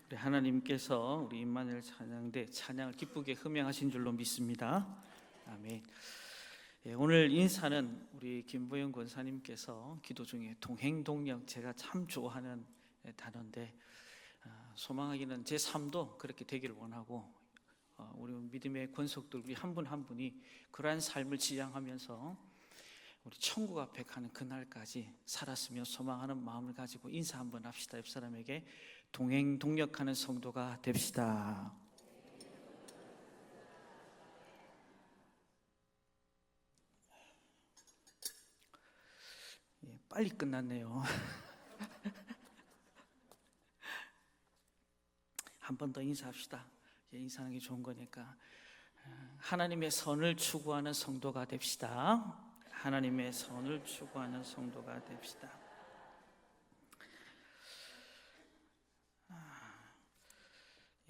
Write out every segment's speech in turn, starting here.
우리 하나님께서 우리 임마누엘 찬양대 찬양을 기쁘게 흥명하신 줄로 믿습니다. 아멘. 오늘 인사는 우리 김보영 권사님께서 기도 중에 동행동력, 제가 참 좋아하는 단어인데 소망하기는 제 삶도 그렇게 되기를 원하고 우리 믿음의 권속들 우리 한 분 한 분이 그러한 삶을 지향하면서 우리 천국 앞에 가는 그날까지 살았으며 소망하는 마음을 가지고 인사 한번 합시다. 옆 사람에게 동행동력하는 성도가 됩시다. 빨리 끝났네요. 한 번 더 인사합시다. 인사하는 게 좋은 거니까. 하나님의 선을 추구하는 성도가 됩시다. 하나님의 선을 추구하는 성도가 됩시다.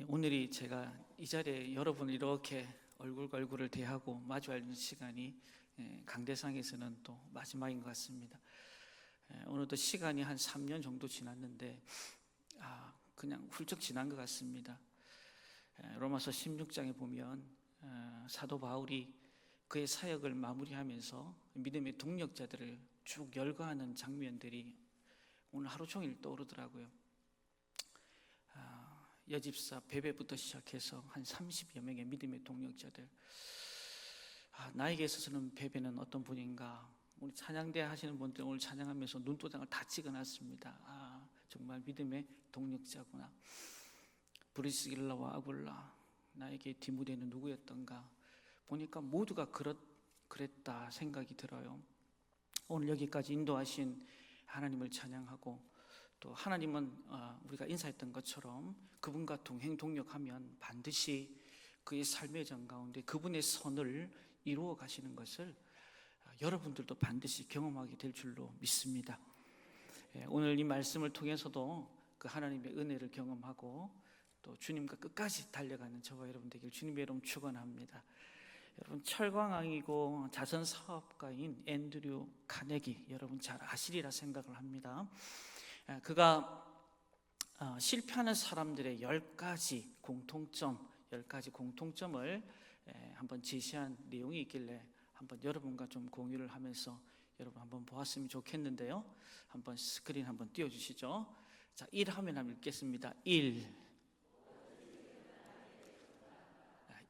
오늘이 제가 이 자리에 여러분 이렇게 얼굴과 얼굴을 대하고 마주할 시간이 강대상에서는 또 마지막인 것 같습니다. 오늘도 시간이 한 3년 정도 지났는데 그냥 훌쩍 지난 것 같습니다. 로마서 16장에 보면 사도 바울이 그의 사역을 마무리하면서 믿음의 동력자들을 쭉 열거하는 장면들이 오늘 하루 종일 떠오르더라고요. 여집사 베베부터 시작해서 한 30여 명의 믿음의 동력자들. 나에게 있어서는 베베는 어떤 분인가? 우리 찬양대 하시는 분들 오늘 찬양하면서 눈도장을 다 찍어놨습니다. 정말 믿음의 동력자구나. 브리스길라와 아굴라, 나에게 뒷무대는 누구였던가? 보니까 모두가 그랬다 생각이 들어요. 오늘 여기까지 인도하신 하나님을 찬양하고 또 하나님은 우리가 인사했던 것처럼 그분과 동행동력하면 반드시 그의 삶의 정 가운데 그분의 선을 이루어 가시는 것을 여러분들도 반드시 경험하게 될 줄로 믿습니다. 오늘 이 말씀을 통해서도 그 하나님의 은혜를 경험하고 또 주님과 끝까지 달려가는 저와 여러분 되길 주님의 이름 축원합니다. 여러분 철광왕이고 자선사업가인 앤드류 카네기 여러분 잘 아시리라 생각을 합니다. 그가 실패하는 사람들의 10가지 공통점을 한번 제시한 내용이 있길래 한번 여러분과 좀 공유를 하면서 여러분 한번 보았으면 좋겠는데요. 한번 스크린 한번 띄워주시죠. 자, 1 하면 한번 읽겠습니다. 1,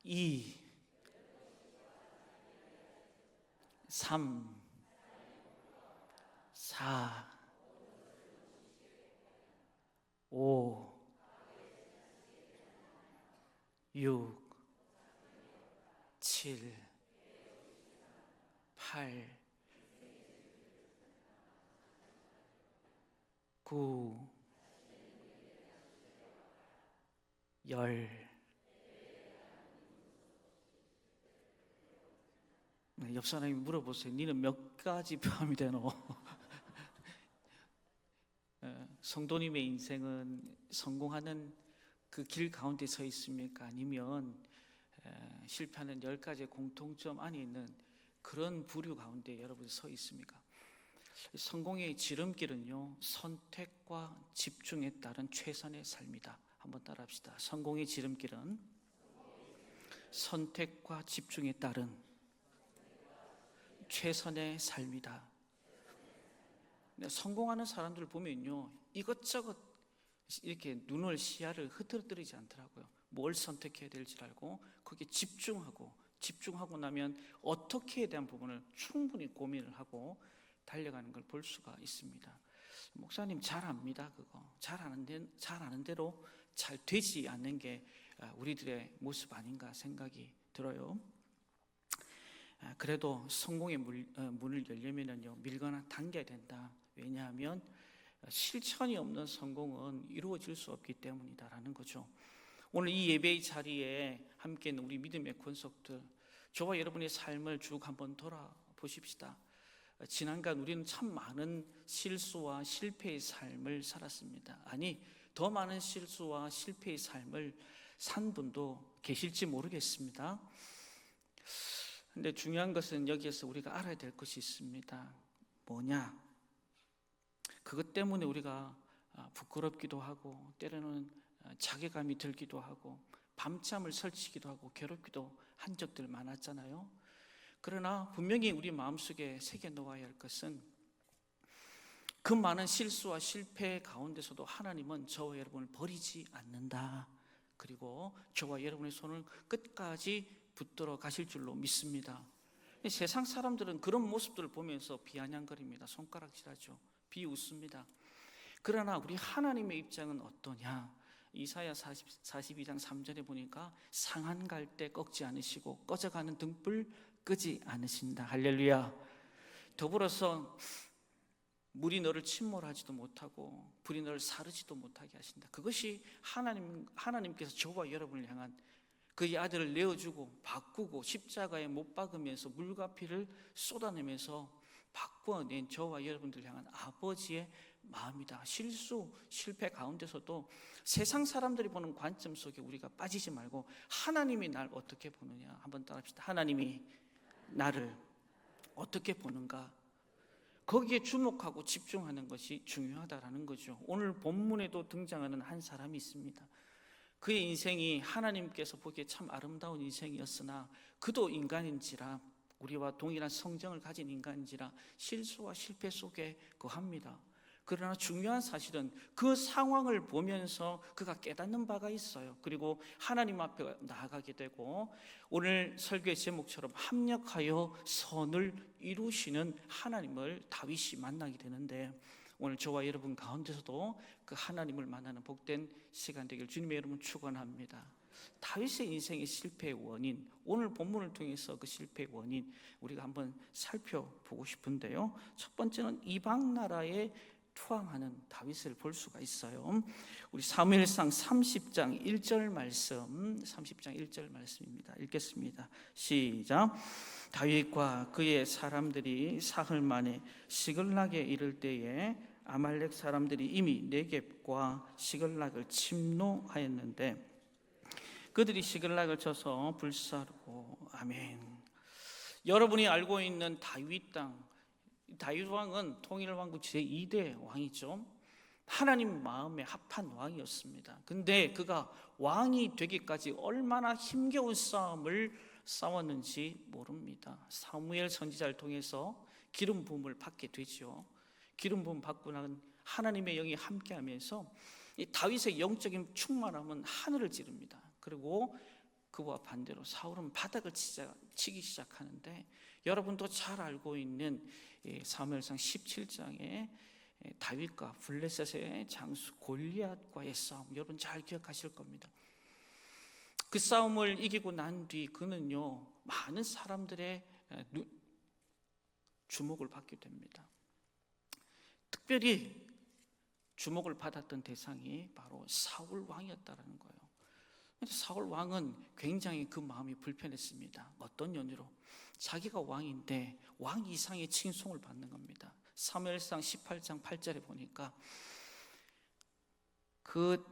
2, 3, 4, 5, 6, 7, 8, 9, 10. 옆 사람이 물어보세요. 니는 몇 가지 포함이 되노? 성도님의 인생은 성공하는 그 길 가운데 서 있습니까? 아니면 실패하는 10가지의 공통점 안에 있는 그런 부류 가운데 여러분 서 있습니까? 성공의 지름길은요, 선택과 집중에 따른 최선의 삶이다. 한번 따라합시다. 성공의 지름길은 선택과 집중에 따른 최선의 삶이다. 성공하는 사람들을 보면요, 이것저것 이렇게 눈을 시야를 흐트러뜨리지 않더라고요. 뭘 선택해야 될지 알고 거기에 집중하고 나면 어떻게에 대한 부분을 충분히 고민을 하고 달려가는 걸 볼 수가 있습니다. 목사님 잘 압니다. 그거 잘 아는 대로 잘 되지 않는 게 우리들의 모습 아닌가 생각이 들어요. 그래도 성공의 문을 열려면요, 밀거나 당겨야 된다. 왜냐하면 실천이 없는 성공은 이루어질 수 없기 때문이다라는 거죠. 오늘 이 예배의 자리에 함께 있는 우리 믿음의 권속들, 저와 여러분의 삶을 쭉 한번 돌아보십시다. 지난간 우리는 참 많은 실수와 실패의 삶을 살았습니다. 아니, 더 많은 실수와 실패의 삶을 산 분도 계실지 모르겠습니다. 근데 중요한 것은 여기에서 우리가 알아야 될 것이 있습니다. 뭐냐? 그것 때문에 우리가 부끄럽기도 하고 때로는 자괴감이 들기도 하고 밤잠을 설치기도 하고 괴롭기도 한 적들 많았잖아요. 그러나 분명히 우리 마음속에 새겨 놓아야 할 것은 그 많은 실수와 실패 가운데서도 하나님은 저와 여러분을 버리지 않는다. 그리고 저와 여러분의 손을 끝까지 붙들어 가실 줄로 믿습니다. 세상 사람들은 그런 모습들을 보면서 비아냥거립니다. 손가락질하죠. 비웃습니다. 그러나 우리 하나님의 입장은 어떠냐? 이사야 42장 3절에 보니까 상한 갈 때 꺾지 않으시고 꺼져가는 등불 끄지 않으신다. 할렐루야. 더불어서 물이 너를 침몰하지도 못하고 불이 너를 사르지도 못하게 하신다. 그것이 하나님께서 저와 여러분을 향한 그의 아들을 내어주고 바꾸고 십자가에 못 박으면서 물과 피를 쏟아내면서 바꾸어낸 저와 여러분들 향한 아버지의 마음이다. 실수, 실패 가운데서도 세상 사람들이 보는 관점 속에 우리가 빠지지 말고 하나님이 날 어떻게 보느냐 한번 따라합시다. 하나님이 나를 어떻게 보는가, 거기에 주목하고 집중하는 것이 중요하다라는 거죠. 오늘 본문에도 등장하는 한 사람이 있습니다. 그의 인생이 하나님께서 보기에 참 아름다운 인생이었으나 그도 인간인지라, 우리와 동일한 성정을 가진 인간인지라 실수와 실패 속에 거합니다. 그러나 중요한 사실은 그 상황을 보면서 그가 깨닫는 바가 있어요. 그리고 하나님 앞에 나아가게 되고 오늘 설교의 제목처럼 합력하여 선을 이루시는 하나님을 다윗이 만나게 되는데, 오늘 저와 여러분 가운데서도 그 하나님을 만나는 복된 시간 되길 주님의 여러분 축원합니다. 다윗의 인생의 실패의 원인, 오늘 본문을 통해서 그 실패의 원인 우리가 한번 살펴보고 싶은데요. 첫 번째는 이방 나라에 투항하는 다윗을 볼 수가 있어요. 우리 사무엘상 30장 1절 말씀, 30장 1절 말씀입니다. 읽겠습니다. 시작. 다윗과 그의 사람들이 사흘 만에 시글락에 이를 때에 아말렉 사람들이 이미 네겝과 시글락을 침노하였는데 그들이 시글락을 쳐서 불사르고. 아멘. 여러분이 알고 있는 다윗 땅, 다윗 왕은 통일 왕국 제2대 왕이죠. 하나님 마음에 합한 왕이었습니다. 근데 그가 왕이 되기까지 얼마나 힘겨운 싸움을 싸웠는지 모릅니다. 사무엘 선지자를 통해서 기름 부음을 받게 되죠. 기름 부음 받고 나면 하나님의 영이 함께하면서 이 다윗의 영적인 충만함은 하늘을 찌릅니다. 그리고 그와 반대로 사울은 바닥을 치기 시작하는데, 여러분도 잘 알고 있는 사무엘상 17장에 다윗과 블레셋의 장수 골리앗과의 싸움, 여러분 잘 기억하실 겁니다. 그 싸움을 이기고 난 뒤 그는요 많은 사람들의 주목을 받게 됩니다. 특별히 주목을 받았던 대상이 바로 사울 왕이었다는 거예요. 사울 왕은 굉장히 그 마음이 불편했습니다. 어떤 연유로? 자기가 왕인데 왕 이상의 칭송을 받는 겁니다. 사무엘상 18장 8절에 보니까 그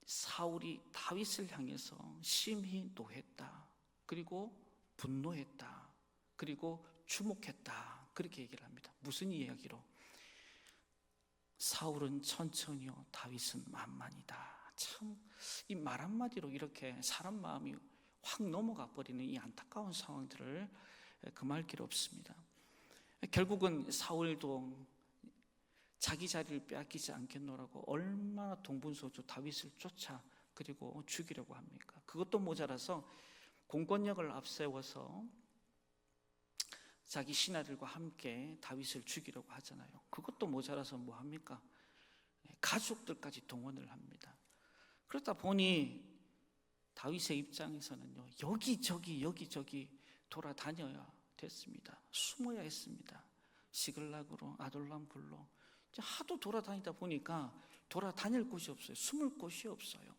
사울이 다윗을 향해서 심히 노했다, 그리고 분노했다, 그리고 주목했다, 그렇게 얘기를 합니다. 무슨 이야기로? 사울은 천천히요 다윗은 만만이다. 참 이 말 한마디로 이렇게 사람 마음이 확 넘어가 버리는 이 안타까운 상황들을 금할 길 없습니다. 결국은 사울도 자기 자리를 빼앗기지 않겠노라고 얼마나 동분서주 다윗을 쫓아 그리고 죽이려고 합니까? 그것도 모자라서 공권력을 앞세워서 자기 신하들과 함께 다윗을 죽이려고 하잖아요. 그것도 모자라서 뭐 합니까? 가족들까지 동원을 합니다. 그러다 보니 다윗의 입장에서는요 여기저기 돌아다녀야 됐습니다. 숨어야 했습니다. 시글락으로 아돌람 굴로 하도 돌아다니다 보니까 돌아다닐 곳이 없어요. 숨을 곳이 없어요.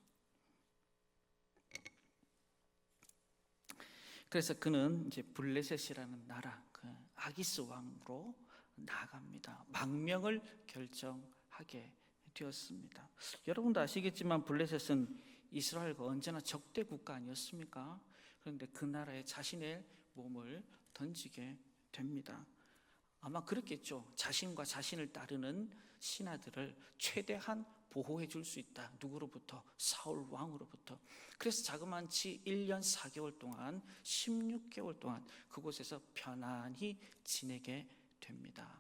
그래서 그는 이제 블레셋이라는 나라, 그 아기스 왕으로 나아갑니다. 망명을 결정하게 되었습니다. 여러분도 아시겠지만 블레셋은 이스라엘과 언제나 적대 국가 아니었습니까? 그런데 그 나라에 자신의 몸을 던지게 됩니다. 아마 그렇겠죠. 자신과 자신을 따르는 신하들을 최대한 보호해 줄 수 있다. 누구로부터? 사울 왕으로부터. 그래서 자그마치 1년 4개월 동안 16개월 동안 그곳에서 편안히 지내게 됩니다.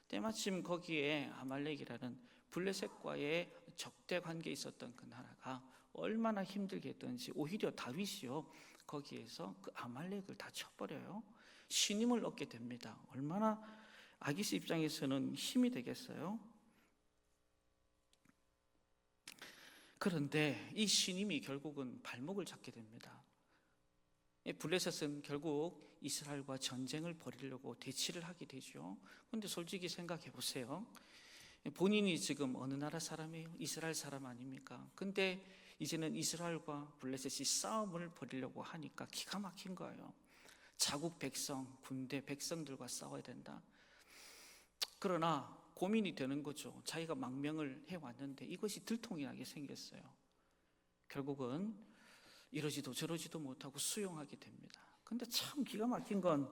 때마침 거기에 아말렉이라는 블레셋과의 적대 관계에 있었던 그 나라가 얼마나 힘들게 했던지 오히려 다윗이요 거기에서 그 아말렉을 다 쳐버려요. 신임을 얻게 됩니다. 얼마나 아기스 입장에서는 힘이 되겠어요? 그런데 이 신임이 결국은 발목을 잡게 됩니다. 블레셋은 결국 이스라엘과 전쟁을 벌이려고 대치를 하게 되죠. 그런데 솔직히 생각해 보세요. 본인이 지금 어느 나라 사람이에요? 이스라엘 사람 아닙니까? 근데 이제는 이스라엘과 블레셋이 싸움을 벌이려고 하니까 기가 막힌 거예요. 자국 백성, 군대 백성들과 싸워야 된다. 그러나 고민이 되는 거죠. 자기가 망명을 해왔는데 이것이 들통이 나게 생겼어요. 결국은 이러지도 저러지도 못하고 수용하게 됩니다. 근데 참 기가 막힌 건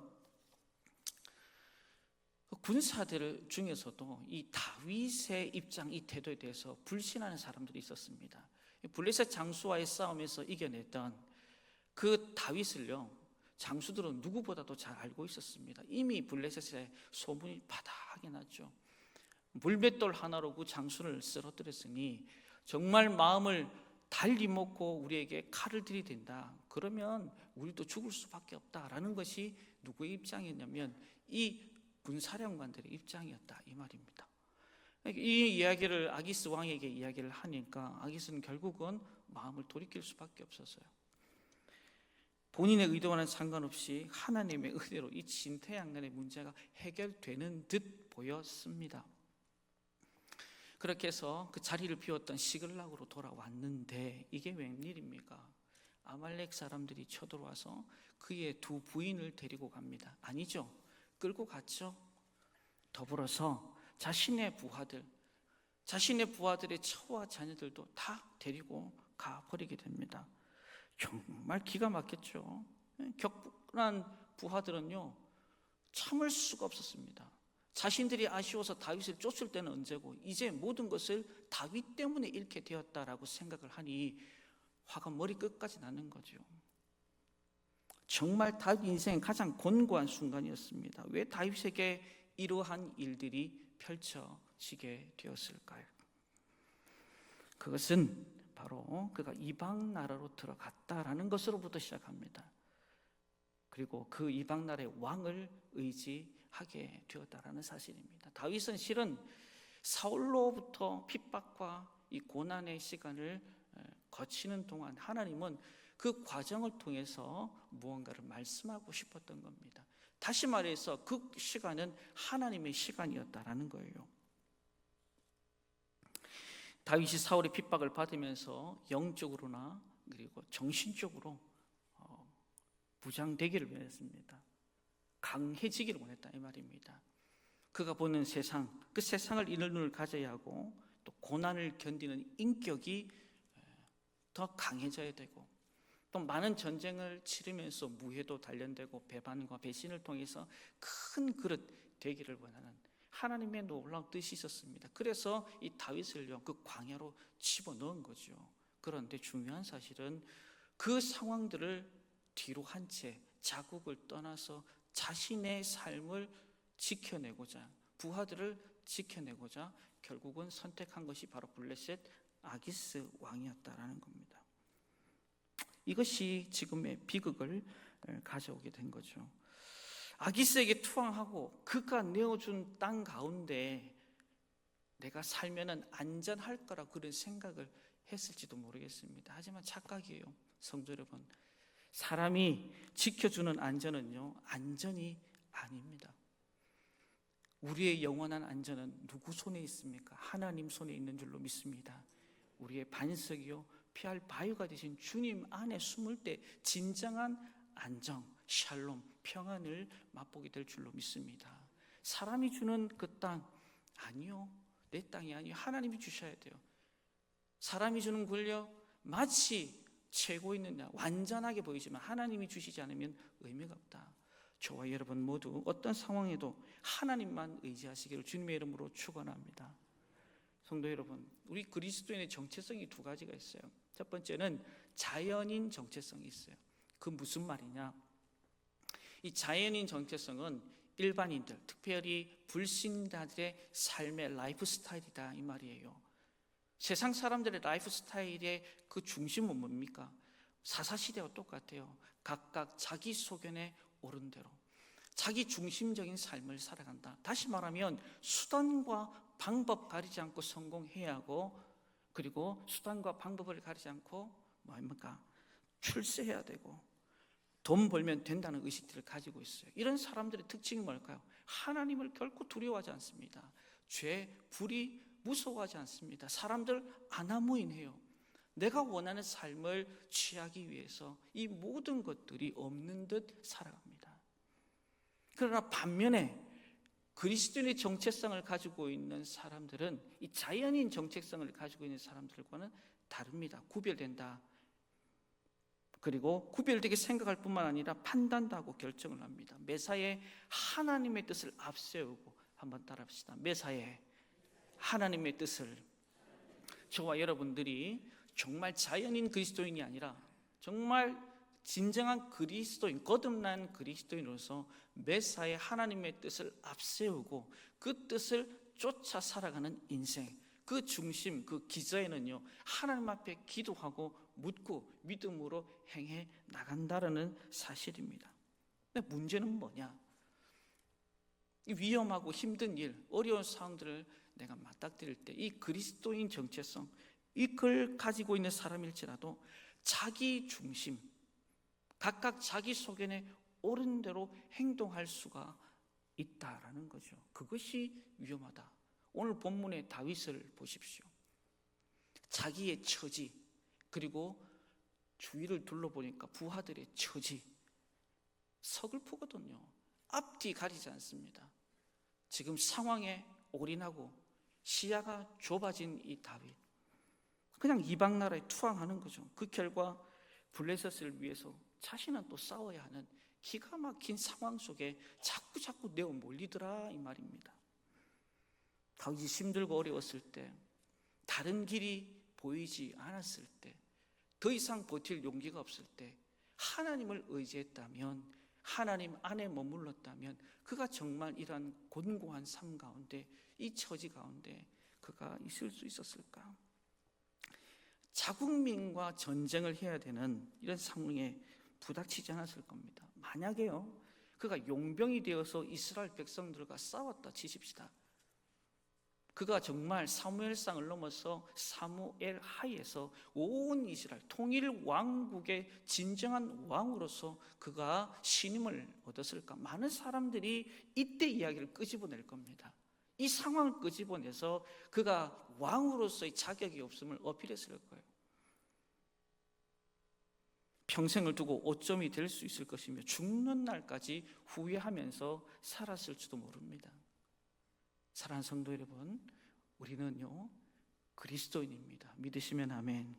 군사들 중에서도 이 다윗의 입장, 이 태도에 대해서 불신하는 사람들이 있었습니다. 블레셋 장수와의 싸움에서 이겨냈던 그 다윗을요, 장수들은 누구보다도 잘 알고 있었습니다. 이미 블레셋의 소문이 바닥이 났죠. 물맷돌 하나로 그 장수를 쓰러뜨렸으니 정말 마음을 달리 먹고 우리에게 칼을 들이댄다. 그러면 우리도 죽을 수밖에 없다라는 것이 누구의 입장이었냐면 이 군사령관들의 입장이었다 이 말입니다. 이 이야기를 아기스 왕에게 이야기를 하니까 아기스는 결국은 마음을 돌이킬 수밖에 없었어요. 본인의 의도와는 상관없이 하나님의 의대로 이 진퇴양난의 문제가 해결되는 듯 보였습니다. 그렇게 해서 그 자리를 비웠던 시글락으로 돌아왔는데 이게 웬일입니까? 아말렉 사람들이 쳐들어와서 그의 두 부인을 데리고 갑니다. 아니죠. 끌고 갔죠. 더불어서 자신의 부하들의 처와 자녀들도 다 데리고 가버리게 됩니다. 정말 기가 막혔죠. 격분한 부하들은요 참을 수가 없었습니다. 자신들이 아쉬워서 다윗을 쫓을 때는 언제고 이제 모든 것을 다윗 때문에 잃게 되었다라고 생각을 하니 화가 머리끝까지 나는 거죠. 정말 다윗 인생의 가장 곤고한 순간이었습니다. 왜 다윗에게 이러한 일들이 펼쳐지게 되었을까요? 그것은 바로 그가 이방 나라로 들어갔다라는 것으로부터 시작합니다. 그리고 그 이방 나라의 왕을 의지하게 되었다라는 사실입니다. 다윗은 실은 사울로부터 핍박과 이 고난의 시간을 거치는 동안 하나님은 그 과정을 통해서 무언가를 말씀하고 싶었던 겁니다. 다시 말해서 그 시간은 하나님의 시간이었다라는 거예요. 다윗이 사울의 핍박을 받으면서 영적으로나 그리고 정신적으로 부장되기를 원했습니다. 강해지기를 원했다 이 말입니다. 그가 보는 세상, 그 세상을 이룰 눈을 가져야 하고 또 고난을 견디는 인격이 더 강해져야 되고 또 많은 전쟁을 치르면서 무해도 단련되고 배반과 배신을 통해서 큰 그릇 되기를 원하는 하나님의 놀라운 뜻이 있었습니다. 그래서 이 다윗을요 그 광야로 집어넣은 거죠. 그런데 중요한 사실은 그 상황들을 뒤로 한 채 자국을 떠나서 자신의 삶을 지켜내고자 부하들을 지켜내고자 결국은 선택한 것이 바로 블레셋 아기스 왕이었다라는 겁니다. 이것이 지금의 비극을 가져오게 된 거죠. 아기스에게 투항하고 그가 내어준 땅 가운데 내가 살면은 안전할 거라고 그런 생각을 했을지도 모르겠습니다. 하지만 착각이에요. 성도 여러분, 사람이 지켜주는 안전은요 안전이 아닙니다. 우리의 영원한 안전은 누구 손에 있습니까? 하나님 손에 있는 줄로 믿습니다. 우리의 반석이요 피할 바위가 되신 주님 안에 숨을 때 진정한 안정, 샬롬, 평안을 맛보게 될 줄로 믿습니다. 사람이 주는 그 땅 아니요, 내 땅이 아니요, 하나님이 주셔야 돼요. 사람이 주는 권력 마치 채고 있느냐 완전하게 보이지만 하나님이 주시지 않으면 의미가 없다. 저와 여러분 모두 어떤 상황에도 하나님만 의지하시기를 주님의 이름으로 축원합니다. 성도 여러분, 우리 그리스도인의 정체성이 두 가지가 있어요. 첫 번째는 자연인 정체성이 있어요. 그 무슨 말이냐? 이 자연인 정체성은 일반인들, 특별히 불신자들의 삶의 라이프 스타일이다 이 말이에요. 세상 사람들의 라이프 스타일의 그 중심은 뭡니까? 사사시대와 똑같아요. 각각 자기 소견에 오른 대로 자기 중심적인 삶을 살아간다. 다시 말하면 수단과 방법 가리지 않고 성공해야 하고, 그리고 수단과 방법을 가리지 않고 뭡니까? 출세해야 되고 돈 벌면 된다는 의식들을 가지고 있어요. 이런 사람들의 특징이 뭘까요? 하나님을 결코 두려워하지 않습니다. 죄, 불의 무서워하지 않습니다. 사람들 아나무인해요. 내가 원하는 삶을 취하기 위해서 이 모든 것들이 없는 듯 살아갑니다. 그러나 반면에 그리스도인의 정체성을 가지고 있는 사람들은 이 자연인 정체성을 가지고 있는 사람들과는 다릅니다. 구별된다. 그리고 구별되게 생각할 뿐만 아니라 판단도 하고 결정을 합니다. 매사에 하나님의 뜻을 앞세우고, 한번 따라합시다. 매사에 하나님의 뜻을. 저와 여러분들이 정말 자연인 그리스도인이 아니라 정말 진정한 그리스도인, 거듭난 그리스도인으로서 매사에 하나님의 뜻을 앞세우고 그 뜻을 쫓아 살아가는 인생, 그 중심, 그 기저에는요, 하나님 앞에 기도하고 묻고 믿음으로 행해 나간다라는 사실입니다. 근데 문제는 뭐냐? 이 위험하고 힘든 일, 어려운 상황들을 내가 맞닥뜨릴 때 이 그리스도인 정체성, 이걸 가지고 있는 사람일지라도 자기 중심, 각각 자기 소견에 옳은 대로 행동할 수가 있다라는 거죠. 그것이 위험하다. 오늘 본문의 다윗을 보십시오. 자기의 처지, 그리고 주위를 둘러보니까 부하들의 처지, 서글프거든요. 앞뒤 가리지 않습니다. 지금 상황에 올인하고 시야가 좁아진 이 다윗, 그냥 이방 나라에 투항하는 거죠. 그 결과 블레셋을 위해서 자신은 또 싸워야 하는 기가 막힌 상황 속에 자꾸 내어 몰리더라 이 말입니다. 다윗이 힘들고 어려웠을 때, 다른 길이 보이지 않았을 때, 더 이상 버틸 용기가 없을 때 하나님을 의지했다면, 하나님 안에 머물렀다면 그가 정말 이러한 곤고한 삶 가운데, 이 처지 가운데 그가 있을 수 있었을까? 자국민과 전쟁을 해야 되는 이런 상황에 부닥치지 않았을 겁니다. 만약에요, 그가 용병이 되어서 이스라엘 백성들과 싸웠다 치십시다. 그가 정말 사무엘상을 넘어서 사무엘 하에서 온 이스라엘 통일 왕국의 진정한 왕으로서 그가 신임을 얻었을까? 많은 사람들이 이때 이야기를 끄집어낼 겁니다. 이 상황을 끄집어내서 그가 왕으로서의 자격이 없음을 어필했을 거예요. 평생을 두고 오점이 될 수 있을 것이며 죽는 날까지 후회하면서 살았을지도 모릅니다. 사랑하는 성도 여러분, 우리는요 그리스도인입니다. 믿으시면 아멘.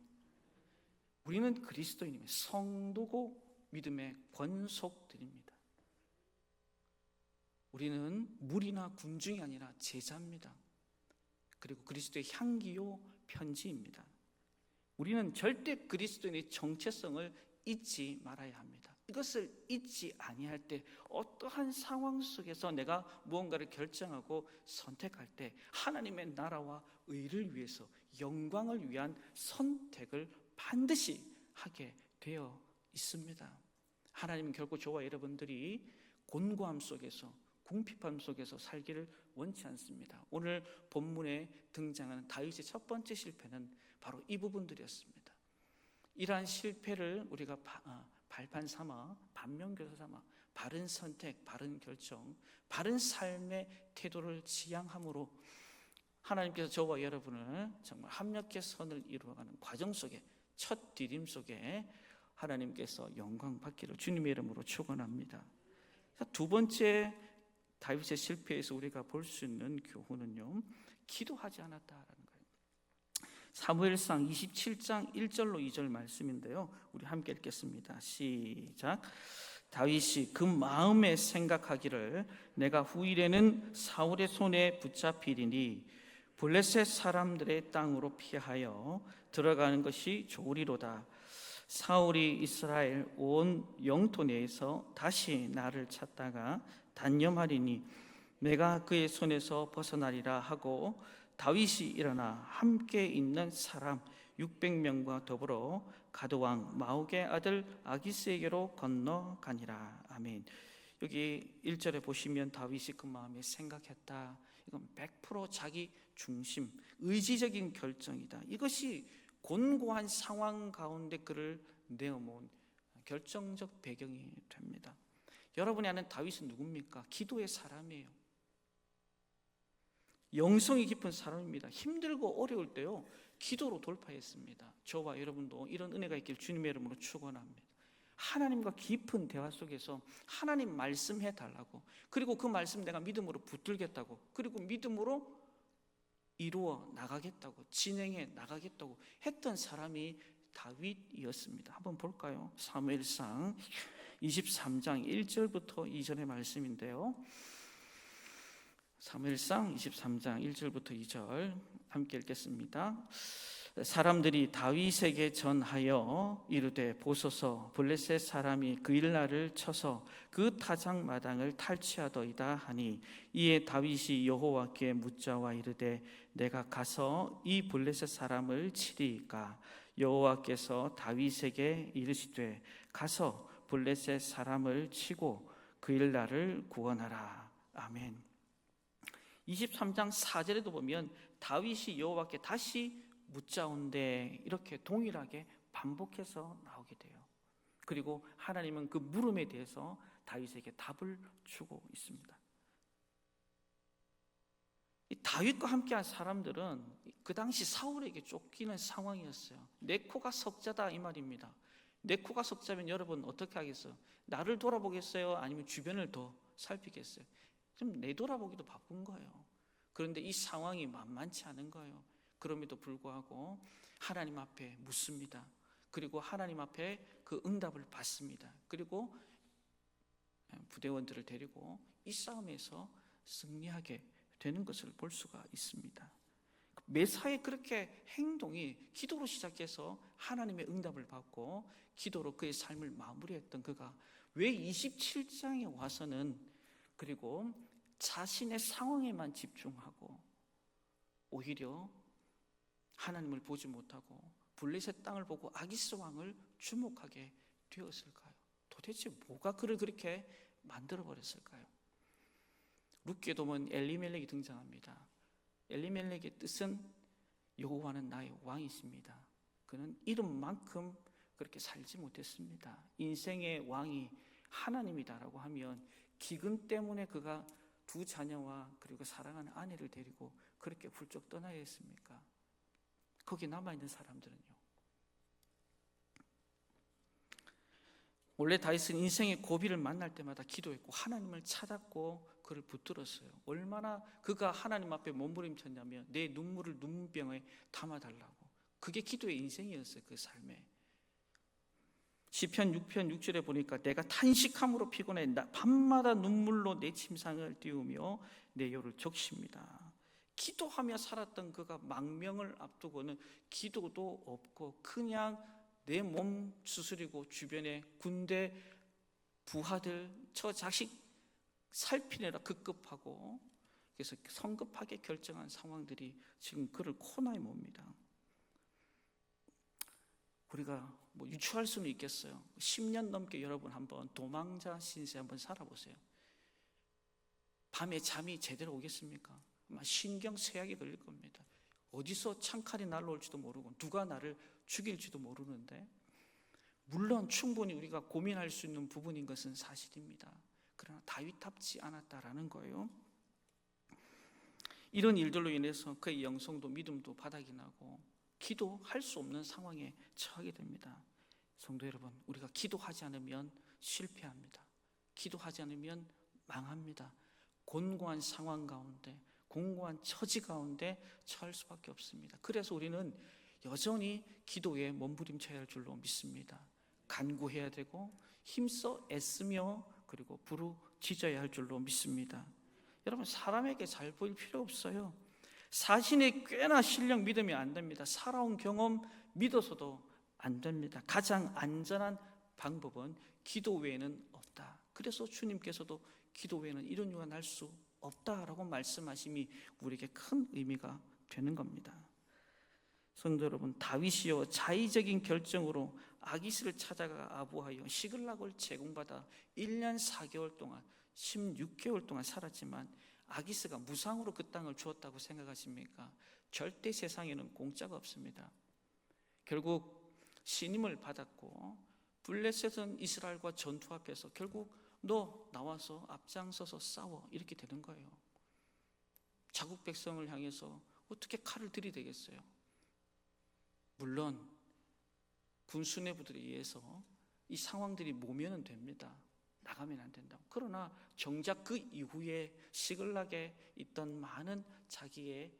우리는 그리스도인입니다. 성도고 믿음의 권속들입니다. 우리는 무리나 군중이 아니라 제자입니다. 그리고 그리스도의 향기요 편지입니다. 우리는 절대 그리스도인의 정체성을 잊지 말아야 합니다. 이것을 잊지 아니할 때, 어떠한 상황 속에서 내가 무언가를 결정하고 선택할 때 하나님의 나라와 의를 위해서, 영광을 위한 선택을 반드시 하게 되어 있습니다. 하나님은 결코 저와 여러분들이 곤고함 속에서, 궁핍함 속에서 살기를 원치 않습니다. 오늘 본문에 등장하는 다윗의 첫 번째 실패는 바로 이 부분들이었습니다. 이러한 실패를 우리가 발판 삼아, 반면교사 삼아 바른 선택, 바른 결정, 바른 삶의 태도를 지향함으로 하나님께서 저와 여러분을 정말 합력의 선을 이루어가는 과정 속에, 첫 디딤 속에 하나님께서 영광 받기를 주님의 이름으로 축원합니다. 두 번째 다윗의 실패에서 우리가 볼 수 있는 교훈은요, 기도하지 않았다라는 거예요. 사무엘상 27장 1절로 2절 말씀인데요, 우리 함께 읽겠습니다. 시작. 다윗이 그 마음에 생각하기를 내가 후일에는 사울의 손에 붙잡히리니 블레셋 사람들의 땅으로 피하여 들어가는 것이 좋으리로다. 사울이 이스라엘 온 영토 내에서 다시 나를 찾다가 단념하리니 내가 그의 손에서 벗어나리라 하고 다윗이 일어나 함께 있는 사람 600명과 더불어 가드왕 마옥의 아들 아기스에게로 건너가니라. 아멘. 여기 1절에 보시면 다윗이 그 마음에 생각했다. 이건 100% 자기 중심, 의지적인 결정이다. 이것이 곤고한 상황 가운데 그를 내어모은 결정적 배경이 됩니다. 여러분이 아는 다윗은 누굽니까? 기도의 사람이에요. 영성이 깊은 사람입니다. 힘들고 어려울 때요, 기도로 돌파했습니다. 저와 여러분도 이런 은혜가 있길 주님의 이름으로 축원합니다. 하나님과 깊은 대화 속에서 하나님 말씀해 달라고, 그리고 그 말씀 내가 믿음으로 붙들겠다고, 그리고 믿음으로 이루어 나가겠다고, 진행해 나가겠다고 했던 사람이 다윗이었습니다. 한번 볼까요? 사무엘상 23장 1절부터 2절의 말씀인데요, 사무엘상 23장 1절부터 2절 함께 읽겠습니다. 사람들이 다윗에게 전하여 이르되 보소서 블레셋 사람이 그 일날을 쳐서 그 타작 마당을 탈취하더이다 하니, 이에 다윗이 여호와께 묻자와 이르되 내가 가서 이 블레셋 사람을 치리이까? 여호와께서 다윗에게 이르시되 가서 블레셋 사람을 치고 그 일날을 구원하라. 아멘. 23장 4절에도 보면 다윗이 여호와께 다시 묻자온데 이렇게 동일하게 반복해서 나오게 돼요. 그리고 하나님은 그 물음에 대해서 다윗에게 답을 주고 있습니다. 이 다윗과 함께한 사람들은 그 당시 사울에게 쫓기는 상황이었어요. 내 코가 석자다 이 말입니다. 내 코가 석자면 여러분 어떻게 하겠어요? 나를 돌아보겠어요? 아니면 주변을 더 살피겠어요? 좀 내돌아보기도 바쁜 거예요. 그런데 이 상황이 만만치 않은 거예요. 그럼에도 불구하고 하나님 앞에 묻습니다. 그리고 하나님 앞에 그 응답을 받습니다. 그리고 부대원들을 데리고 이 싸움에서 승리하게 되는 것을 볼 수가 있습니다. 매사에 그렇게 행동이 기도로 시작해서 하나님의 응답을 받고 기도로 그의 삶을 마무리했던 그가 왜 27장에 와서는 그리고 자신의 상황에만 집중하고 오히려 하나님을 보지 못하고 블레셋 땅을 보고 아기스 왕을 주목하게 되었을까요? 도대체 뭐가 그를 그렇게 만들어버렸을까요? 룻기에 보면 엘리멜렉이 등장합니다. 엘리멜렉의 뜻은 여호와는 나의 왕이십니다. 그는 이름만큼 그렇게 살지 못했습니다. 인생의 왕이 하나님이다라고 하면 기근 때문에 그가 두 자녀와 그리고 사랑하는 아내를 데리고 그렇게 훌쩍 떠나야 했습니까? 거기 남아있는 사람들은요. 원래 다윗은 인생의 고비를 만날 때마다 기도했고 하나님을 찾았고 그를 붙들었어요. 얼마나 그가 하나님 앞에 몸부림쳤냐면 내 눈물을 눈병에 담아달라고. 그게 기도의 인생이었어요. 그 삶에. 시편 6편 6절에 보니까 내가 탄식함으로 피곤해 밤마다 눈물로 내 침상을 띄우며 내 혀를 적십니다. 기도하며 살았던 그가 망명을 앞두고는 기도도 없고 그냥 내 몸 수술이고 주변에 군대 부하들 저 자식 살피느라 급급하고 그래서 성급하게 결정한 상황들이 지금 그를 코너에 몹니다. 우리가 뭐 유추할 수는 있겠어요. 10년 넘게 여러분 한번 도망자 신세 한번 살아보세요. 밤에 잠이 제대로 오겠습니까? 아마 신경쇠약이 걸릴 겁니다. 어디서 창칼이 날라올지도 모르고 누가 나를 죽일지도 모르는데, 물론 충분히 우리가 고민할 수 있는 부분인 것은 사실입니다. 그러나 다윗답지 않았다라는 거예요. 이런 일들로 인해서 그의 영성도 믿음도 바닥이 나고 기도할 수 없는 상황에 처하게 됩니다. 성도 여러분, 우리가 기도하지 않으면 실패합니다. 기도하지 않으면 망합니다. 곤고한 상황 가운데, 공고한 처지 가운데 처할 수밖에 없습니다. 그래서 우리는 여전히 기도에 몸부림쳐야 할 줄로 믿습니다. 간구해야 되고 힘써 애쓰며 그리고 부르짖어야 할 줄로 믿습니다. 여러분, 사람에게 잘 보일 필요 없어요. 자신의 꽤나 실력 믿으면 안 됩니다. 살아온 경험 믿어서도 안 됩니다. 가장 안전한 방법은 기도 외에는 없다. 그래서 주님께서도 기도 외에는 이런 유한 할 수 없다라고 말씀하심이 우리에게 큰 의미가 되는 겁니다. 성도 여러분, 다윗이요 자의적인 결정으로 아기스를 찾아가 아부하여 시글락을 제공받아 1년 4개월 동안 16개월 동안 살았지만 아기스가 무상으로 그 땅을 주었다고 생각하십니까? 절대 세상에는 공짜가 없습니다. 결국 신임을 받았고 블레셋은 이스라엘과 전투 앞에서 결국 너 나와서 앞장서서 싸워 이렇게 되는 거예요. 자국 백성을 향해서 어떻게 칼을 들이대겠어요? 물론 군수뇌부들에 의해서 이 상황들이 모면은 됩니다. 나가면 안 된다고. 그러나 정작 그 이후에 시글락에 있던 많은 자기의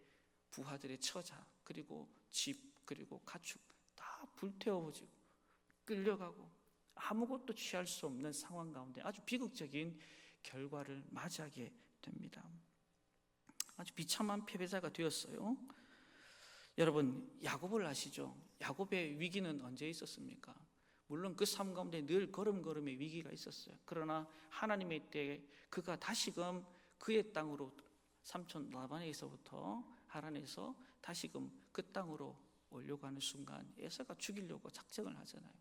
부하들의 처자 그리고 집 그리고 가축 다 불태워지고 끌려가고 아무것도 취할 수 없는 상황 가운데 아주 비극적인 결과를 맞이하게 됩니다. 아주 비참한 패배자가 되었어요. 여러분, 야곱을 아시죠? 야곱의 위기는 언제 있었습니까? 물론 그 삶 가운데 늘 걸음걸음의 위기가 있었어요. 그러나 하나님의 때에 그가 다시금 그의 땅으로 삼촌 라반에서부터 하란에서 다시금 그 땅으로 오려고 하는 순간 에서가 죽이려고 작정을 하잖아요.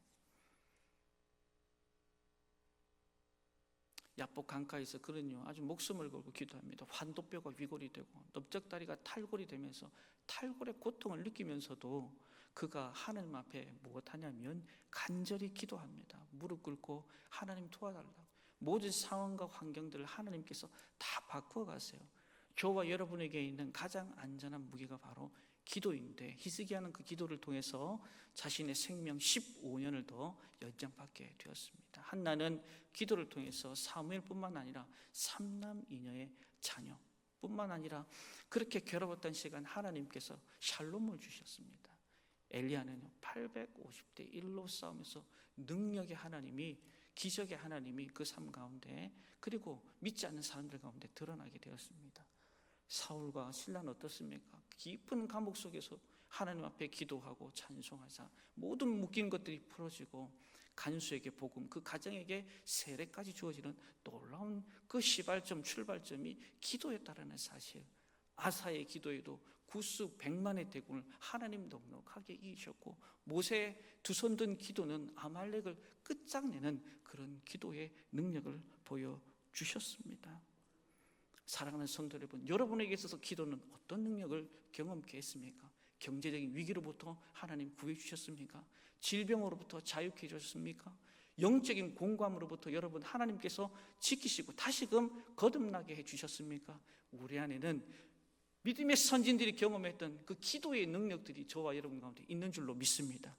야복 강가에서 그는요 아주 목숨을 걸고 기도합니다. 환도뼈가 위골이 되고 넓적다리가 탈골이 되면서 탈골의 고통을 느끼면서도 그가 하나님 앞에 무엇하냐면 간절히 기도합니다. 무릎 꿇고 하나님 도와달라고. 모든 상황과 환경들을 하나님께서 다 바꾸어 가세요. 저와 여러분에게 있는 가장 안전한 무기가 바로 기도인데 히스기야는 그 기도를 통해서 자신의 생명 15년을 더 연장받게 되었습니다. 한나는 기도를 통해서 사무엘뿐만 아니라 3남 2녀의 자녀뿐만 아니라 그렇게 괴로웠던 시간 하나님께서 샬롬을 주셨습니다. 엘리야는요 850대 1로 싸우면서 능력의 하나님이 기적의 하나님이 그 삶 가운데 그리고 믿지 않는 사람들 가운데 드러나게 되었습니다. 사울과 신라는 어떻습니까? 깊은 감옥 속에서 하나님 앞에 기도하고 찬송하자 모든 묶인 것들이 풀어지고 간수에게 복음, 그 가정에게 세례까지 주어지는 놀라운 그 시발점, 출발점이 기도였다라는 사실. 아사의 기도에도 구수 100만의 대군을 하나님 넉넉하게 이기셨고 모세의 두 손 든 기도는 아말렉을 끝장내는 그런 기도의 능력을 보여주셨습니다. 사랑하는 성도 여러분, 여러분에게 있어서 기도는 어떤 능력을 경험케 했습니까? 경제적인 위기로부터 하나님 구해주셨습니까? 질병으로부터 자유케 해주셨습니까? 영적인 공감으로부터 여러분 하나님께서 지키시고 다시금 거듭나게 해주셨습니까? 우리 안에는 믿음의 선진들이 경험했던 그 기도의 능력들이 저와 여러분 가운데 있는 줄로 믿습니다.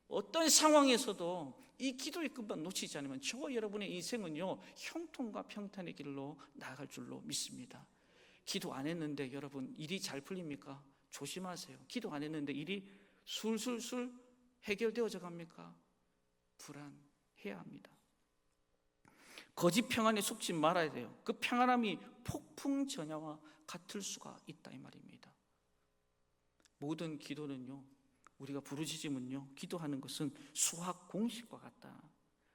어떤 상황에서도 이 기도의 끝만 놓치지 않으면 저와 여러분의 인생은요 형통과 평탄의 길로 나아갈 줄로 믿습니다. 기도 안 했는데 여러분 일이 잘 풀립니까? 조심하세요. 기도 안 했는데 일이 술술술 해결되어져 갑니까? 불안해야 합니다. 거짓 평안에 속지 말아야 돼요. 그 평안함이 폭풍 전야와 같을 수가 있다 이 말입니다. 모든 기도는요 우리가 부르짖으면요 기도하는 것은 수학 공식과 같다.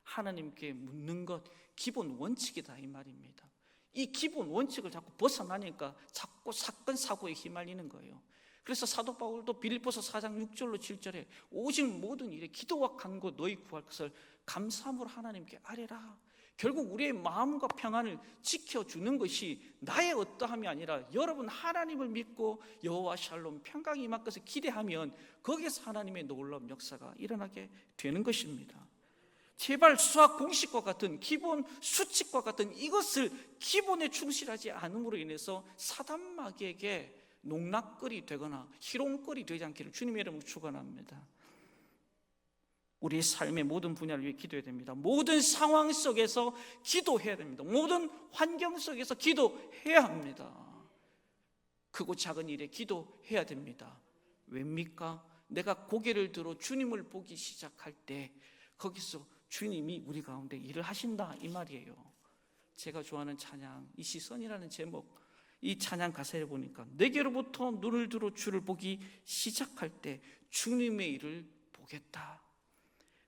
하나님께 묻는 것 기본 원칙이다 이 말입니다. 이 기본 원칙을 자꾸 벗어나니까 자꾸 사건 사고에 휘말리는 거예요. 그래서 사도 바울도 빌립보서 4장 6절로 7절에 오직 모든 일에 기도와 간구 너희 구할 것을 감사함으로 하나님께 아뢰라. 결국 우리의 마음과 평안을 지켜주는 것이 나의 어떠함이 아니라 여러분 하나님을 믿고 여호와 샬롬 평강이 임할 것을 기대하면 거기에서 하나님의 놀라운 역사가 일어나게 되는 것입니다. 제발 수학 공식과 같은 기본 수칙과 같은 이것을 기본에 충실하지 않음으로 인해서 사단 마귀에게 농락거리 되거나 희롱거리 되지 않기를 주님의 이름으로 축원합니다. 우리의 삶의 모든 분야를 위해 기도해야 됩니다. 모든 상황 속에서 기도해야 됩니다. 모든 환경 속에서 기도해야 합니다. 크고 작은 일에 기도해야 됩니다. 왜입니까? 내가 고개를 들어 주님을 보기 시작할 때 거기서 주님이 우리 가운데 일을 하신다 이 말이에요. 제가 좋아하는 찬양 이 시선이라는 제목, 이 찬양 가사에 보니까 내게로부터 눈을 들어 주를 보기 시작할 때 주님의 일을 보겠다.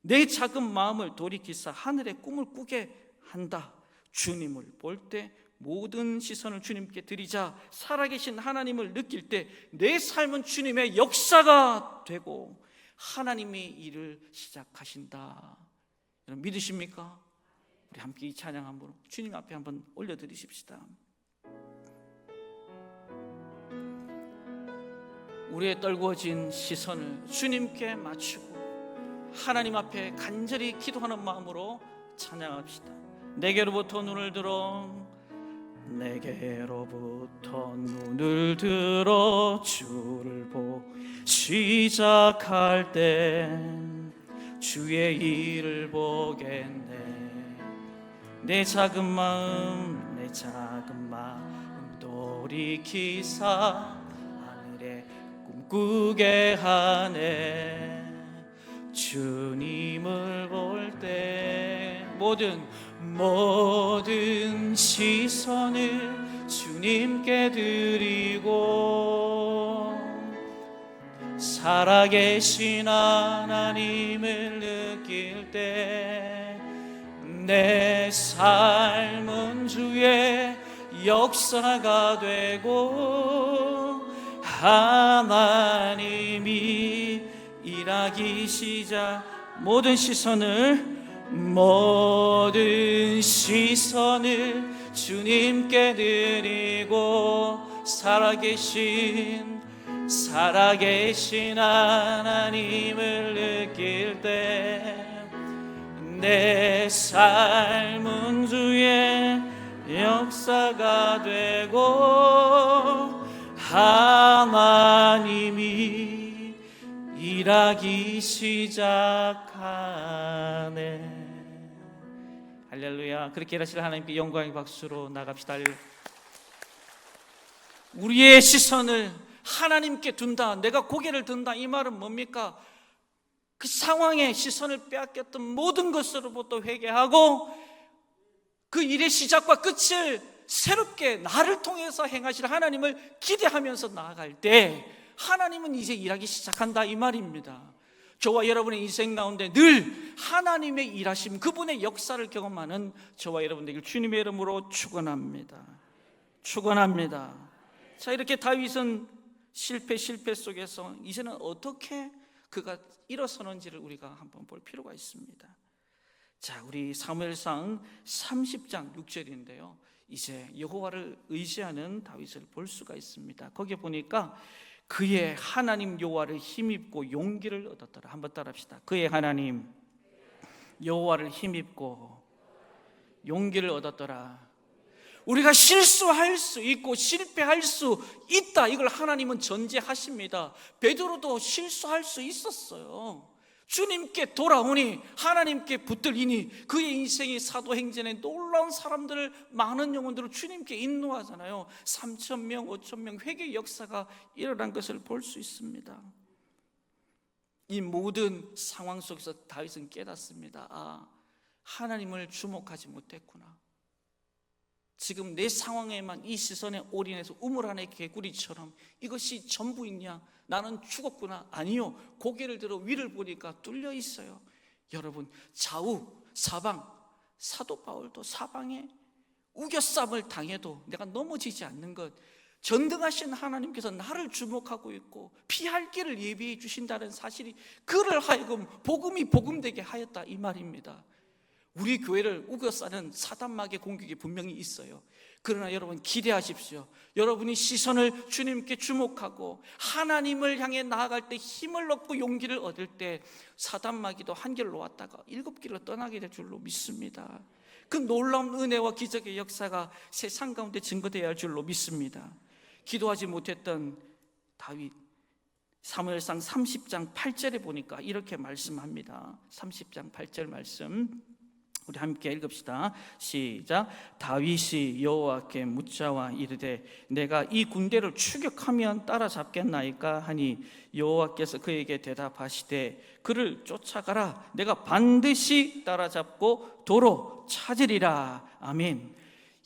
내 작은 마음을 돌이키사 하늘의 꿈을 꾸게 한다. 주님을 볼 때 모든 시선을 주님께 드리자 살아계신 하나님을 느낄 때 내 삶은 주님의 역사가 되고 하나님의 일을 시작하신다. 여러분 믿으십니까? 우리 함께 이 찬양 한번 주님 앞에 한번 올려드리십시다. 우리의 떨구어진 시선을 주님께 맞추고 하나님 앞에 간절히 기도하는 마음으로 찬양합시다. 내게로부터 눈을 들어 주를 보기 시작할 때 주의 일을 보겠네. 내 작은 마음 돌이키사 하늘에 꿈꾸게 하네. 주님을 볼 때 모든 시선을 주님께 드리고 살아계신 하나님을 느낄 때 내 삶은 주의 역사가 되고 하나님이 일하기 시작. 모든 시선을 주님께 드리고 살아계신 하나님을 느낄 때 내 삶은 주의 역사가 되고 하나님이 일하기 시작하네. 할렐루야. 그렇게 일하실 하나님께 영광의 박수로 나갑시다. 우리의 시선을 하나님께 둔다, 내가 고개를 든다, 이 말은 뭡니까? 그 상황에 시선을 빼앗겼던 모든 것으로부터 회개하고 그 일의 시작과 끝을 새롭게 나를 통해서 행하실 하나님을 기대하면서 나아갈 때 하나님은 이제 일하기 시작한다, 이 말입니다. 저와 여러분의 인생 가운데 늘 하나님의 일하심, 그분의 역사를 경험하는 저와 여러분들 주님의 이름으로 축원합니다. 자, 이렇게 다윗은 실패 속에서 이제는 어떻게 그가 일어서는지를 우리가 한번 볼 필요가 있습니다. 자, 우리 사무엘상 30장 6절인데요 이제 여호와를 의지하는 다윗을 볼 수가 있습니다. 거기에 보니까 그의 하나님 여호와를 힘입고 용기를 얻었더라. 한번 따라합시다. 그의 하나님 여호와를 힘입고 용기를 얻었더라. 우리가 실수할 수 있고 실패할 수 있다, 이걸 하나님은 전제하십니다. 베드로도 실수할 수 있었어요. 주님께 돌아오니 하나님께 붙들리니 그의 인생이 사도행전에 놀라운 사람들을, 많은 영혼들을 주님께 인도하잖아요. 3,000명 5,000명 회개 역사가 일어난 것을 볼 수 있습니다. 이 모든 상황 속에서 다윗은 깨닫습니다. 아, 하나님을 주목하지 못했구나. 지금 내 상황에만 이 시선에 올인해서 우물 안의 개구리처럼 이것이 전부이냐, 나는 죽었구나. 아니요, 고개를 들어 위를 보니까 뚫려 있어요. 여러분, 좌우 사방, 사도 바울도 사방에 우겨쌈을 당해도 내가 넘어지지 않는 것, 전등하신 하나님께서 나를 주목하고 있고 피할 길을 예비해 주신다는 사실이 그를 하여금 복음이 복음되게 하였다, 이 말입니다. 우리 교회를 우겨싸는 사단마귀의 공격이 분명히 있어요. 그러나 여러분 기대하십시오. 여러분이 시선을 주님께 주목하고 하나님을 향해 나아갈 때 힘을 얻고 용기를 얻을 때 사단마귀도 한 길로 왔다가 7길로 떠나게 될 줄로 믿습니다. 그 놀라운 은혜와 기적의 역사가 세상 가운데 증거되어야 할 줄로 믿습니다. 기도하지 못했던 다윗, 사무엘상 30장 8절에 보니까 이렇게 말씀합니다. 30장 8절 말씀 우리 함께 읽읍시다. 시작. 다윗이 여호와께 묻자와 이르되 내가 이 군대를 추격하면 따라잡겠나이까 하니 여호와께서 그에게 대답하시되 그를 쫓아가라. 내가 반드시 따라잡고 도로 찾으리라. 아멘.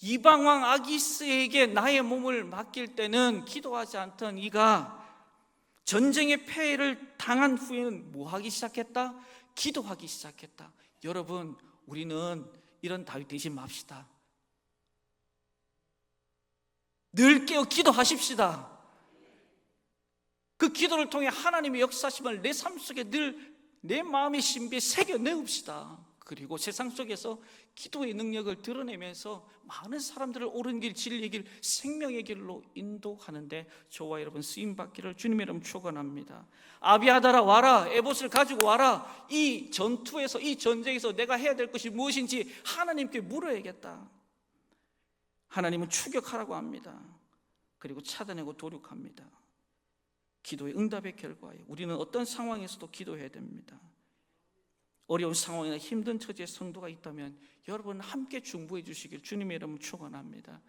이방왕 아기스에게 나의 몸을 맡길 때는 기도하지 않던 이가 전쟁의 패해를 당한 후에는 뭐 하기 시작했다? 기도하기 시작했다. 여러분, 우리는 이런 다윗 되지 맙시다. 늘 깨어 기도하십시다. 그 기도를 통해 하나님의 역사심을 내 삶 속에 늘 내 마음의 신비에 새겨 넣읍시다. 그리고 세상 속에서 기도의 능력을 드러내면서 많은 사람들을 옳은 길, 진리의 길, 생명의 길로 인도하는데 저와 여러분 쓰임받기를 주님의 이름 축원합니다. 아비아다라 와라, 에봇을 가지고 와라. 이 전투에서, 이 전쟁에서 내가 해야 될 것이 무엇인지 하나님께 물어야겠다. 하나님은 추격하라고 합니다. 그리고 차단하고 도륙합니다. 기도의 응답의 결과에 우리는 어떤 상황에서도 기도해야 됩니다. 어려운 상황이나 힘든 처지에 성도가 있다면 여러분 함께 중보해 주시길 주님의 이름으로 축원합니다.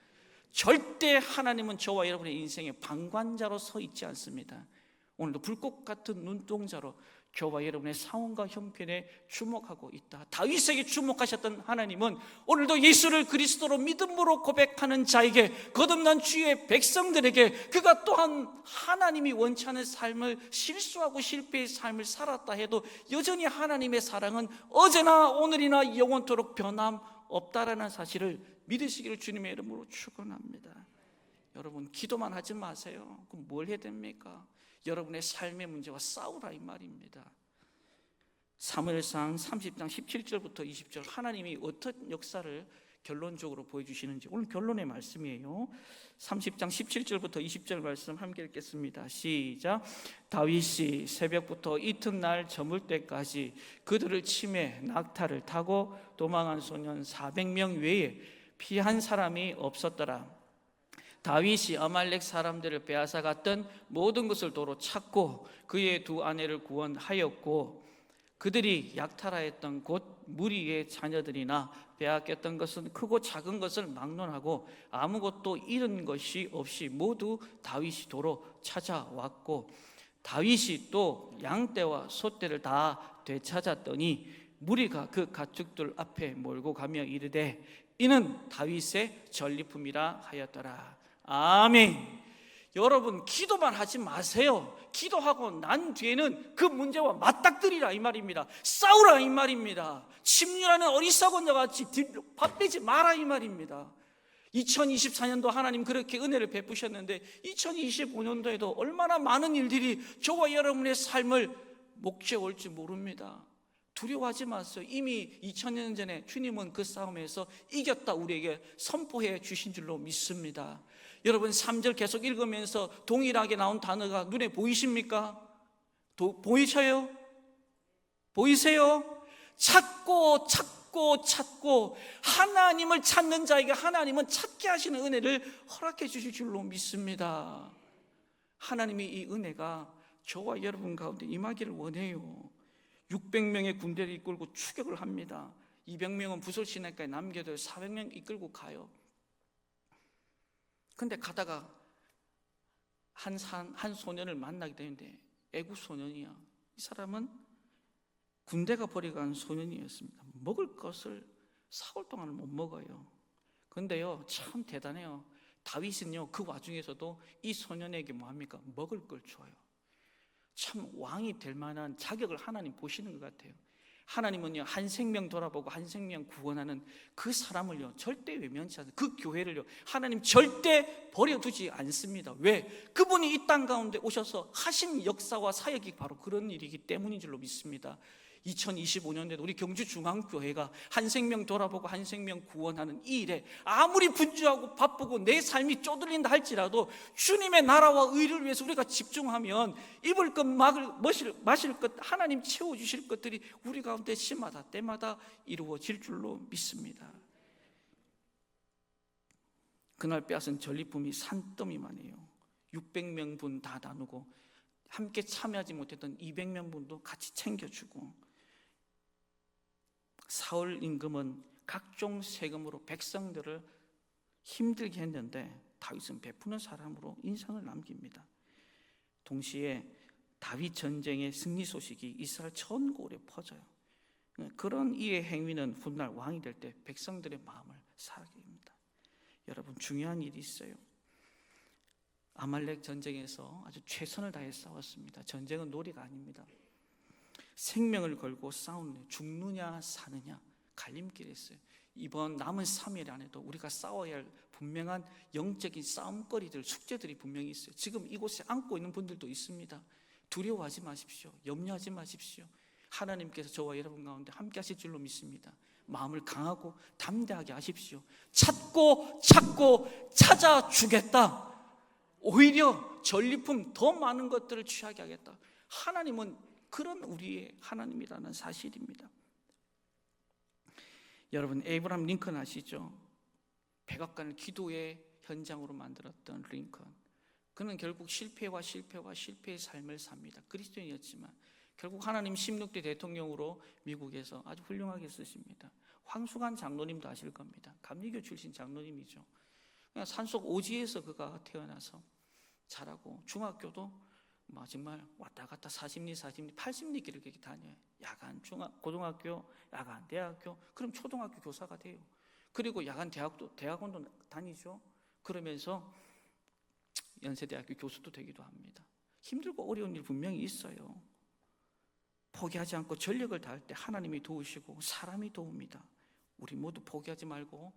절대 하나님은 저와 여러분의 인생의 방관자로 서 있지 않습니다. 오늘도 불꽃 같은 눈동자로 저와 여러분의 상황과 형편에 주목하고 있다. 다윗에게 주목하셨던 하나님은 오늘도 예수를 그리스도로 믿음으로 고백하는 자에게, 거듭난 주의 백성들에게 그가 또한 하나님이 원치 않은 삶을, 실수하고 실패의 삶을 살았다 해도 여전히 하나님의 사랑은 어제나 오늘이나 영원토록 변함없다라는 사실을 믿으시기를 주님의 이름으로 축원합니다. 여러분 기도만 하지 마세요. 그럼 뭘 해야 됩니까? 여러분의 삶의 문제와 싸우라 이 말입니다. 사무엘상 30장 17절부터 20절 하나님이 어떤 역사를 결론적으로 보여주시는지 오늘 결론의 말씀이에요. 30장 17절부터 20절 말씀 함께 읽겠습니다. 시작. 다윗이 새벽부터 이튿날 저물 때까지 그들을 치매 낙타를 타고 도망한 소년 400명 외에 피한 사람이 없었더라. 다윗이 아말렉 사람들을 빼앗아 갔던 모든 것을 도로 찾고 그의 두 아내를 구원하였고 그들이 약탈하였던 곧 무리의 자녀들이나 빼앗겼던 것은 크고 작은 것을 막론하고 아무것도 잃은 것이 없이 모두 다윗이 도로 찾아왔고 다윗이 또 양떼와 소떼를 다 되찾았더니 무리가 그 가축들 앞에 몰고 가며 이르되 이는 다윗의 전리품이라 하였더라. 아멘. 여러분 기도만 하지 마세요. 기도하고 난 뒤에는 그 문제와 맞닥뜨리라 이 말입니다. 싸우라 이 말입니다. 침륜하는 어리석은 자같이 밥빼지 마라 이 말입니다. 2024년도 하나님 그렇게 은혜를 베푸셨는데 2025년도에도 얼마나 많은 일들이 저와 여러분의 삶을 목죄 올지 모릅니다. 두려워하지 마세요. 이미 2000년 전에 주님은 그 싸움에서 이겼다 우리에게 선포해 주신 줄로 믿습니다. 여러분 3절 계속 읽으면서 동일하게 나온 단어가 눈에 보이십니까? 보이셔요? 보이세요? 찾고 하나님을 찾는 자에게 하나님은 찾게 하시는 은혜를 허락해 주실 줄로 믿습니다. 하나님이 이 은혜가 저와 여러분 가운데 임하기를 원해요. 600명의 군대를 이끌고 추격을 합니다. 200명은 부설시내까지 남겨둬요. 400명 이끌고 가요. 근데 가다가 한 소년을 만나게 되는데 애국 소년이야. 이 사람은 군대가 버리고 간 소년이었습니다. 먹을 것을 사흘 동안 못 먹어요. 근데요 참 대단해요. 다윗은요 그 와중에서도 이 소년에게 뭐합니까? 먹을 걸 줘요. 참 왕이 될 만한 자격을 하나님 보시는 것 같아요. 하나님은요 한 생명 돌아보고 한 생명 구원하는 그 사람을요 절대 외면치 않아요. 그 교회를요 하나님 절대 버려두지 않습니다. 왜? 그분이 이 땅 가운데 오셔서 하신 역사와 사역이 바로 그런 일이기 때문인 줄로 믿습니다. 2025년에도 우리 경주중앙교회가 한 생명 돌아보고 한 생명 구원하는 이 일에 아무리 분주하고 바쁘고 내 삶이 쪼들린다 할지라도 주님의 나라와 의를 위해서 우리가 집중하면 입을 것 마실 것 하나님 채워주실 것들이 우리 가운데 시마다 때마다 이루어질 줄로 믿습니다. 그날 빼앗은 전리품이 산더미만해요. 600명분 다 나누고 함께 참여하지 못했던 200명분도 같이 챙겨주고 사울 임금은 각종 세금으로 백성들을 힘들게 했는데 다윗은 베푸는 사람으로 인상을 남깁니다. 동시에 다윗 전쟁의 승리 소식이 이스라엘 전국에 퍼져요. 그런 이의 행위는 훗날 왕이 될 때 백성들의 마음을 사게 합니다. 여러분, 중요한 일이 있어요. 아말렉 전쟁에서 아주 최선을 다해 싸웠습니다. 전쟁은 놀이가 아닙니다. 생명을 걸고 싸우는, 죽느냐 사느냐 갈림길이었어요. 이번 남은 3일 안에도 우리가 싸워야 할 분명한 영적인 싸움거리들, 숙제들이 분명히 있어요. 지금 이곳에 앉고 있는 분들도 있습니다. 두려워하지 마십시오. 염려하지 마십시오. 하나님께서 저와 여러분 가운데 함께 하실 줄로 믿습니다. 마음을 강하고 담대하게 하십시오. 찾고 찾아주겠다. 오히려 전리품 더 많은 것들을 취하게 하겠다. 하나님은 그런 우리의 하나님이라는 사실입니다. 여러분, 에이브라함 링컨 아시죠? 백악관을 기도의 현장으로 만들었던 링컨. 그는 결국 실패의 삶을 삽니다. 그리스도인이었지만 결국 하나님 16대 대통령으로 미국에서 아주 훌륭하게 쓰십니다. 황수관 장로님도 아실 겁니다. 감리교 출신 장로님이죠. 그냥 산속 오지에서 그가 태어나서 자라고, 중학교도 정말 왔다 갔다 40리, 80리 길을 이렇게 다녀요. 야간 고등학교, 야간 대학교, 그럼 초등학교 교사가 돼요. 그리고 야간 대학원도 다니죠. 그러면서 연세대학교 교수도 되기도 합니다. 힘들고 어려운 일 분명히 있어요. 포기하지 않고 전력을 다할 때 하나님이 도우시고 사람이 도웁니다. 우리 모두 포기하지 말고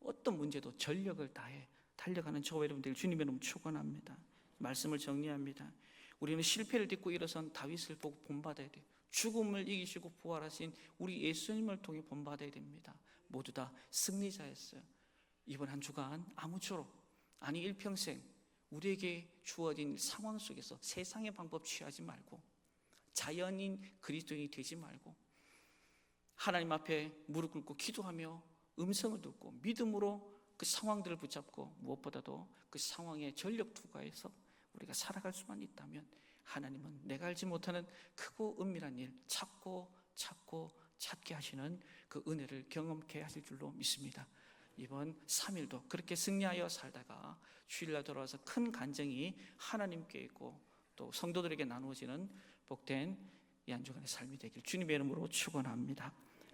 어떤 문제도 전력을 다해 달려가는 저와 여러분들 주님의 이름 축원합니다. 말씀을 정리합니다. 우리는 실패를 딛고 일어선 다윗을 보고 본받아야 돼요. 죽음을 이기시고 부활하신 우리 예수님을 통해 본받아야 됩니다. 모두 다 승리자였어요. 이번 한 주간 아무쪼록, 아니 일평생 우리에게 주어진 상황 속에서 세상의 방법 취하지 말고, 자연인 그리스도인이 되지 말고, 하나님 앞에 무릎 꿇고 기도하며 음성을 듣고 믿음으로 그 상황들을 붙잡고, 무엇보다도 그 상황에 전력 투과해서 우리가 살아갈 수만 있다면 하나님은 내가 알지 못하는 크고 은밀한 일 찾게 하시는 그 은혜를 경험케 하실 줄로 믿습니다. 이번 3일도 그렇게 승리하여 살다가 주일날 돌아와서 큰 간증이 하나님께 있고 또 성도들에게 나누어지는 복된 이 한 주간의 삶이 되길 주님의 이름으로 축원합니다.